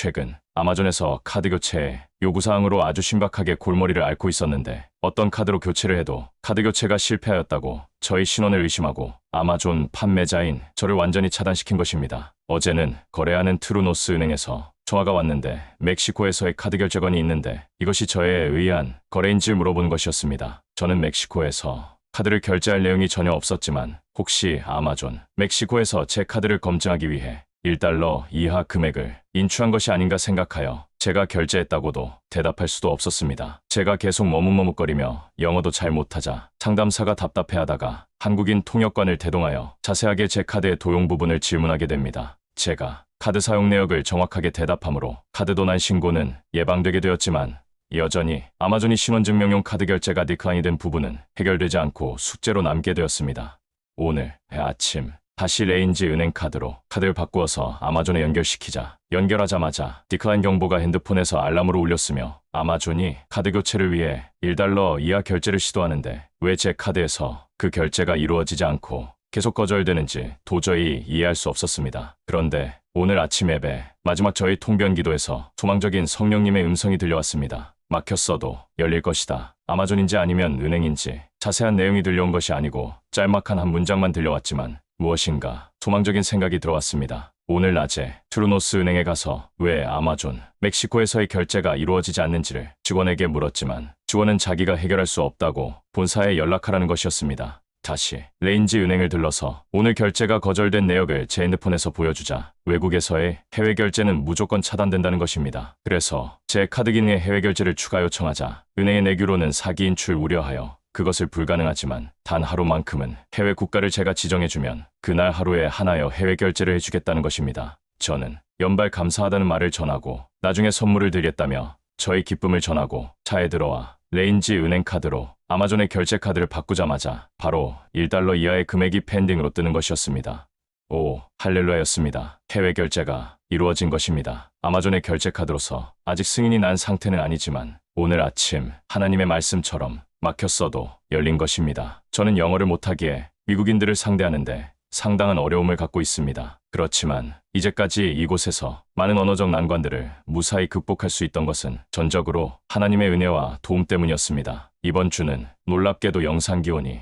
최근 아마존에서 카드 교체 요구사항으로 아주 심각하게 골머리를 앓고 있었는데 어떤 카드로 교체를 해도 카드 교체가 실패하였다고 저희 신원을 의심하고 아마존 판매자인 저를 완전히 차단시킨 것입니다. 어제는 거래하는 트루노스 은행에서 전화가 왔는데 멕시코에서의 카드 결제건이 있는데 이것이 저에 의한 거래인지 물어본 것이었습니다. 저는 멕시코에서 카드를 결제할 내용이 전혀 없었지만 혹시 아마존 멕시코에서 제 카드를 검증하기 위해 1달러 이하 금액을 인출한 것이 아닌가 생각하여 제가 결제했다고도 대답할 수도 없었습니다. 제가 계속 머뭇머뭇거리며 영어도 잘 못하자 상담사가 답답해하다가 한국인 통역관을 대동하여 자세하게 제 카드의 도용 부분을 질문하게 됩니다. 제가 카드 사용 내역을 정확하게 대답하므로 카드 도난 신고는 예방되게 되었지만 여전히 아마존이 신원증명용 카드 결제가 디클라인이 된 부분은 해결되지 않고 숙제로 남게 되었습니다. 오늘 아침 다시 레인지 은행 카드로 카드를 바꾸어서 아마존에 연결시키자 연결하자마자 디클라인 경보가 핸드폰에서 알람으로 울렸으며 아마존이 카드 교체를 위해 1달러 이하 결제를 시도하는데 왜 제 카드에서 그 결제가 이루어지지 않고 계속 거절되는지 도저히 이해할 수 없었습니다. 그런데 오늘 아침 앱에 마지막 저희 통변 기도에서 소망적인 성령님의 음성이 들려왔습니다. 막혔어도 열릴 것이다. 아마존인지 아니면 은행인지 자세한 내용이 들려온 것이 아니고 짤막한 한 문장만 들려왔지만 무엇인가 소망적인 생각이 들어왔습니다. 오늘 낮에 트루노스 은행에 가서 왜 아마존 멕시코에서의 결제가 이루어지지 않는지를 직원에게 물었지만 직원은 자기가 해결할 수 없다고 본사에 연락하라는 것이었습니다. 다시 레인지 은행을 들러서 오늘 결제가 거절된 내역을 제 핸드폰에서 보여주자 외국에서의 해외 결제는 무조건 차단된다는 것입니다. 그래서 제 카드 기능에 해외 결제를 추가 요청하자 은행의 내규로는 사기 인출 우려하여 그것을 불가능하지만 단 하루만큼은 해외 국가를 제가 지정해주면 그날 하루에 하나여 해외 결제를 해주겠다는 것입니다. 저는 연발 감사하다는 말을 전하고 나중에 선물을 드리겠다며 저의 기쁨을 전하고 차에 들어와 레인지 은행 카드로 아마존의 결제 카드를 바꾸자마자 바로 1달러 이하의 금액이 펜딩으로 뜨는 것이었습니다. 오, 할렐루야였습니다. 해외 결제가 이루어진 것입니다. 아마존의 결제 카드로서 아직 승인이 난 상태는 아니지만 오늘 아침 하나님의 말씀처럼 막혔어도 열린 것입니다. 저는 영어를 못하기에 미국인들을 상대하는데 상당한 어려움을 갖고 있습니다. 그렇지만 이제까지 이곳에서 많은 언어적 난관들을 무사히 극복할 수 있던 것은 전적으로 하나님의 은혜와 도움 때문이었습니다. 이번 주는 놀랍게도 영상 기온이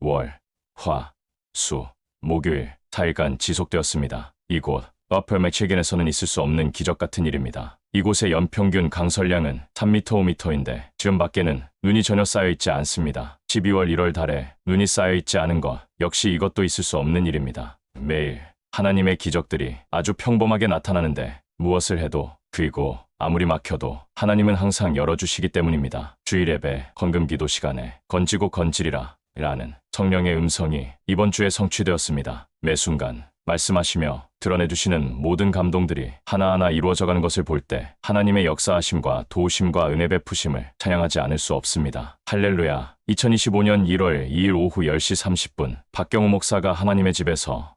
월, 화, 수, 목요일 4일간 지속되었습니다. 이곳 어퍼 맥시겐에서는 있을 수 없는 기적 같은 일입니다. 이곳의 연평균 강설량은 3m, 5m인데 지금 밖에는 눈이 전혀 쌓여있지 않습니다. 12월 1월 달에 눈이 쌓여있지 않은 것 역시 이것도 있을 수 없는 일입니다. 매일 하나님의 기적들이 아주 평범하게 나타나는데 무엇을 해도 그리고 아무리 막혀도 하나님은 항상 열어주시기 때문입니다. 주일 예배 헌금기도 시간에 건지고 건지리라 라는 성령의 음성이 이번 주에 성취되었습니다. 매 순간 말씀하시며 드러내주시는 모든 감동들이 하나하나 이루어져가는 것을 볼 때 하나님의 역사하심과 도우심과 은혜 베푸심을 찬양하지 않을 수 없습니다. 할렐루야. 2025년 1월 2일 오후 10시 30분 박경우 목사가 하나님의 집에서